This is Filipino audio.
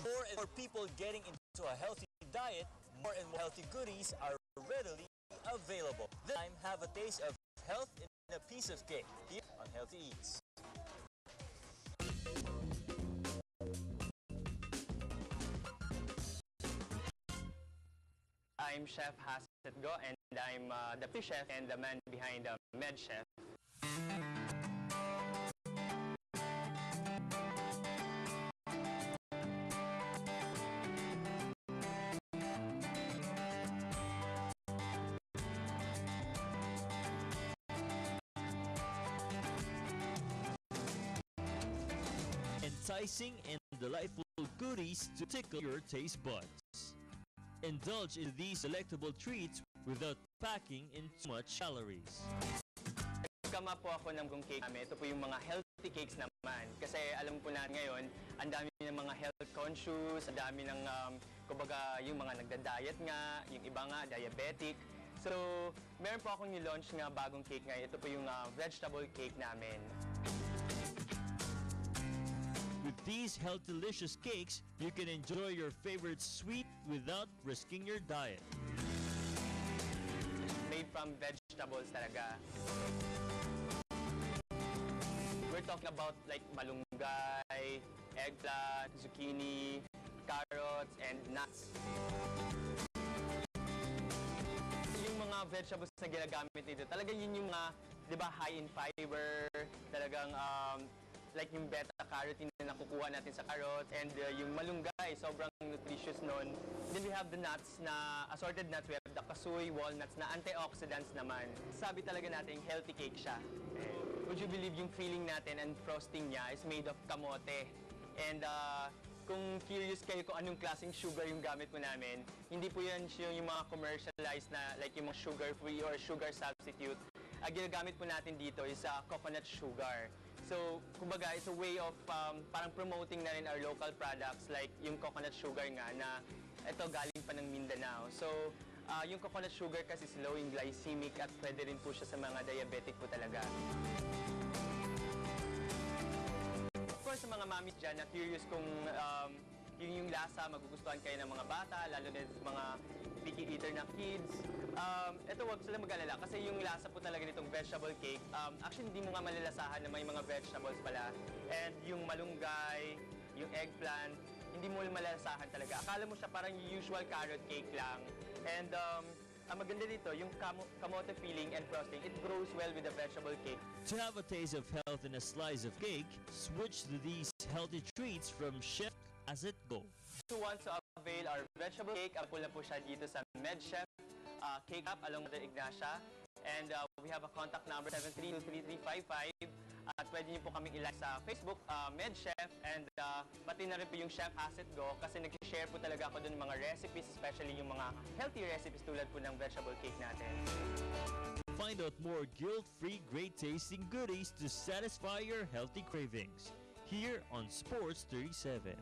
more and more people getting into a healthy diet, more and more healthy goodies are readily available. This time, have a taste of health in a piece of cake here on Healthy Eats. I'm Chef Hasit Go, and I'm the fish chef and the man behind the Med Chef. Enticing and delightful goodies to tickle your taste buds. Indulge in these delectable treats without packing in too much calories. Nagkama po ako ng cake namin. Ito po yung mga healthy cakes naman. Kasi alam po natin ngayon, ang dami ng mga health conscious, ang dami ng, kumbaga, yung mga nagda-diet nga, yung iba nga, diabetic. So, meron po akong nilaunch nga bagong cake ngayon. Ito po yung vegetable cake namin. With these health delicious cakes, you can enjoy your favorite sweet without risking your diet. Made from vegetables talaga. We're talking about like malunggay, eggplant, zucchini, carrots, and nuts. Yung mga vegetables na ginagamit dito, talagang yun yung mga, di ba, high in fiber, talagang like yung beta-carotene na nakukuha natin sa carrots, and yung malunggay, sobrang nutritious nun. Then we have the nuts na, assorted nuts, we have the kasoy, walnuts na antioxidants naman. Sabi talaga natin, healthy cake siya. Would you believe yung filling natin and frosting niya is made of kamote. And kung curious kayo kung anong klaseng sugar yung gamit po namin, hindi po yan yung mga commercialized na, like yung mga sugar-free or sugar substitute. Ginagamit po natin dito is coconut sugar. So, kumbaga, it's a way of parang promoting na rin our local products like yung coconut sugar nga na ito galing pa ng Mindanao. So, yung coconut sugar kasi is low in glycemic at pwede rin po siya sa mga diabetic po talaga. Of course, sa mga mommies dyan na curious kung yung lasa, magugustuhan kayo ng mga bata, lalo na sa mga picky eater na kids. Ito, wag sila mag-alala kasi yung lasa po talaga nitong vegetable cake, actually hindi mo nga malalasahan na may mga vegetables pala. And yung malunggay, yung eggplant, hindi mo malalasahan talaga. Akala mo siya parang yung usual carrot cake lang. And ang maganda dito, yung kamote filling and frosting, it grows well with the vegetable cake. To have a taste of health in a slice of cake, switch to these healthy treats from Chef Hasit Go. Who wants to avail our vegetable cake, available na po siya dito sa Med Chef Cake Up along with Ignacia. And we have a contact number 7323355. At pwede niyo po kaming ilike sa Facebook, Med Chef. And pati na rin po yung Chef Hasit Go kasi nag-share po talaga ako dun mga recipes, especially yung mga healthy recipes tulad po ng vegetable cake natin. Find out more guilt-free, great-tasting goodies to satisfy your healthy cravings here on Sports 37.